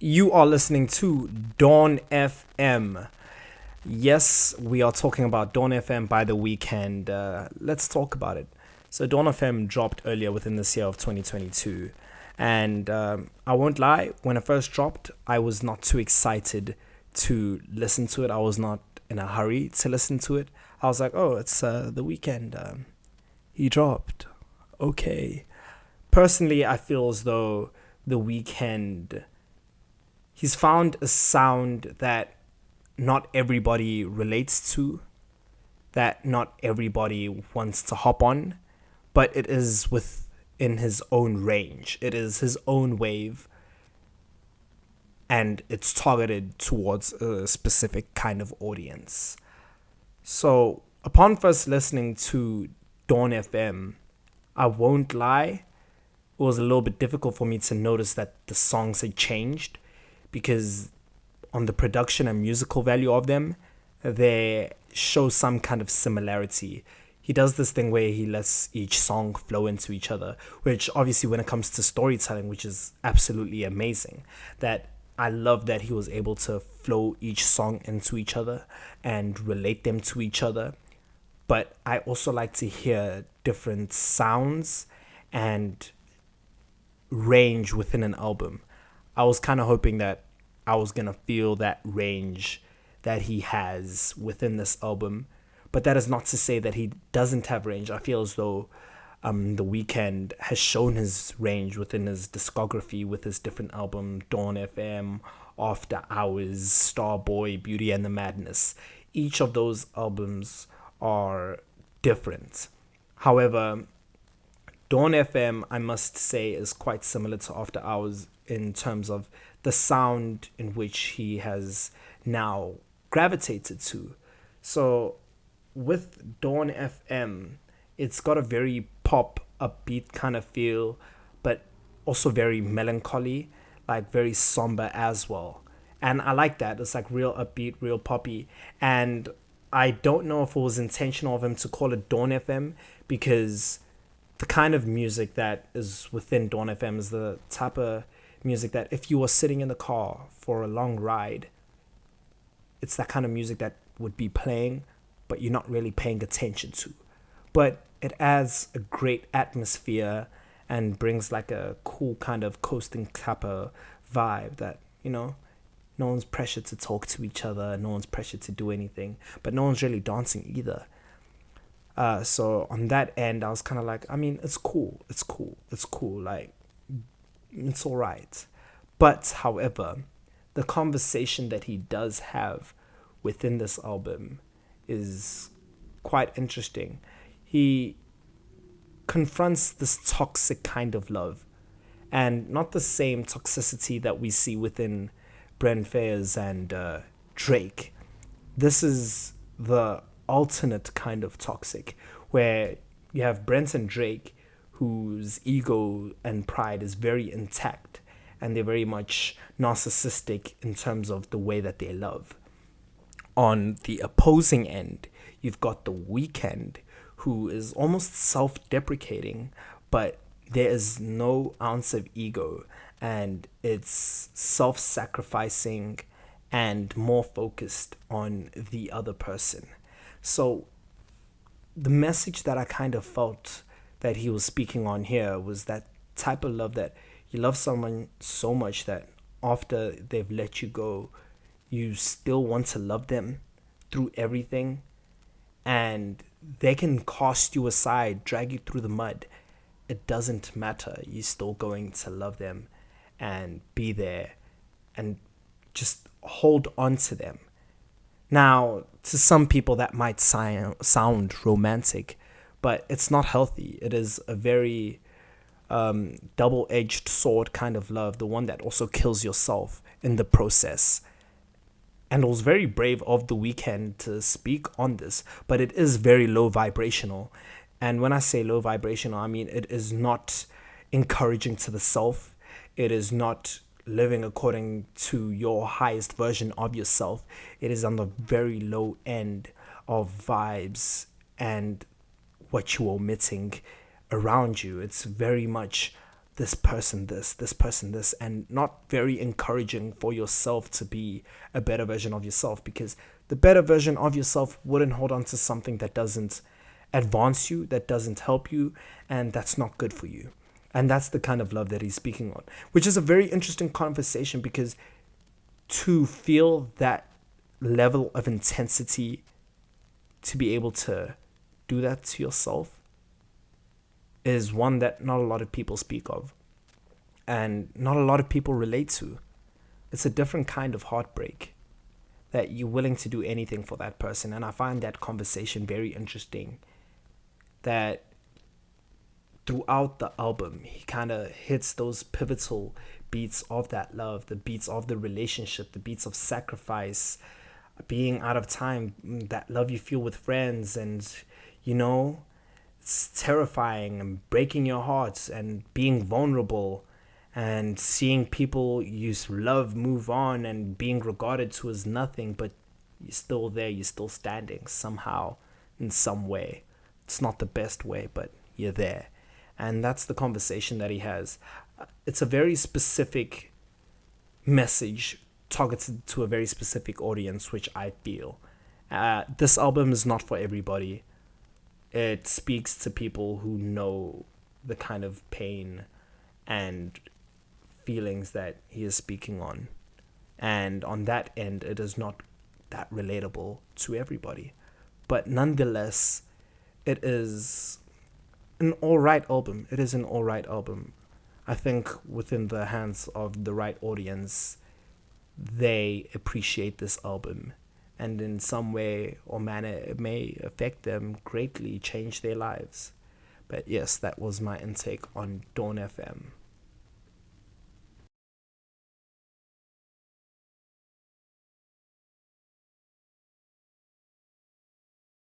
You are listening to Dawn FM. Yes, we are talking about Dawn FM by the Weeknd. Let's talk about it. So, Dawn FM dropped earlier within this year of 2022. And I won't lie, when it first dropped, I was not too excited to listen to it. I was not in a hurry to listen to it. I was like, oh, it's the Weeknd. He dropped. Okay. Personally, I feel as though the Weeknd, he's found a sound that not everybody relates to, that not everybody wants to hop on, but it is within his own range. It is his own wave, and it's targeted towards a specific kind of audience. So, upon first listening to Dawn FM, I won't lie, it was a little bit difficult for me to notice that the songs had changed because on the production and musical value of them, they show some kind of similarity. He does this thing where he lets each song flow into each other, which obviously when it comes to storytelling, which is absolutely amazing, that I love that he was able to flow each song into each other and relate them to each other. But I also like to hear different sounds and range within an album. I was kind of hoping that I was going to feel that range that he has within this album. But that is not to say that he doesn't have range. I feel as though The Weeknd has shown his range within his discography with his different album, Dawn FM, After Hours, Starboy, Beauty and the Madness. Each of those albums are different. However, Dawn FM, I must say, is quite similar to After Hours in terms of the sound in which he has now gravitated to. So with Dawn FM, it's got a very pop, upbeat kind of feel, but also very melancholy, like very somber as well. And I like that. It's like real upbeat, real poppy. And I don't know if it was intentional of him to call it Dawn FM because the kind of music that is within Dawn FM is the type of music that if you were sitting in the car for a long ride, it's that kind of music that would be playing, but you're not really paying attention to. But it adds a great atmosphere and brings like a cool kind of coasting type of vibe that, no one's pressured to talk to each other, no one's pressured to do anything, but no one's really dancing either. So on that end, I was kind of like, I mean, it's cool, like, it's all right. But, however, the conversation that he does have within this album is quite interesting. He confronts this toxic kind of love, and not the same toxicity that we see within Brent Fayers and Drake. This is the alternate kind of toxic, where you have Brent and Drake, whose ego and pride is very intact, and they're very much narcissistic in terms of the way that they love. On the opposing end, you've got The Weeknd, who is almost self-deprecating, but there is no ounce of ego, and it's self-sacrificing and more focused on the other person. So the message that I kind of felt that he was speaking on here was that type of love that you love someone so much that after they've let you go, you still want to love them through everything, and they can cast you aside, drag you through the mud. It doesn't matter. You're still going to love them and be there and just hold on to them. Now, to some people that might sound romantic, but it's not healthy. It is a very double-edged sword kind of love, the one that also kills yourself in the process. And it was very brave of The Weeknd to speak on this, but it is very low vibrational. And when I say low vibrational, I mean it is not encouraging to the self. It is not living according to your highest version of yourself. It is on the very low end of vibes and what you're omitting around you. It's very much this person this, and not very encouraging for yourself to be a better version of yourself, because the better version of yourself wouldn't hold on to something that doesn't advance you, that doesn't help you, and that's not good for you. And that's the kind of love that he's speaking on, which is a very interesting conversation, because to feel that level of intensity, to be able to do that to yourself, is one that not a lot of people speak of and not a lot of people relate to. It's a different kind of heartbreak, that you're willing to do anything for that person. And I find that conversation very interesting, that throughout the album, he kind of hits those pivotal beats of that love, the beats of the relationship, the beats of sacrifice, being out of time, that love you feel with friends, and you know, it's terrifying and breaking your heart and being vulnerable and seeing people you love move on and being regarded to as nothing, but you're still there, you're still standing somehow, in some way. It's not the best way, but you're there. And that's the conversation that he has. It's a very specific message targeted to a very specific audience, which I feel. This album is not for everybody. It speaks to people who know the kind of pain and feelings that he is speaking on. And on that end, it is not that relatable to everybody. But nonetheless, it is an alright album. It is an alright album. I think within the hands of the right audience, they appreciate this album. And in some way or manner, it may affect them greatly, change their lives. But yes, that was my intake on Dawn FM.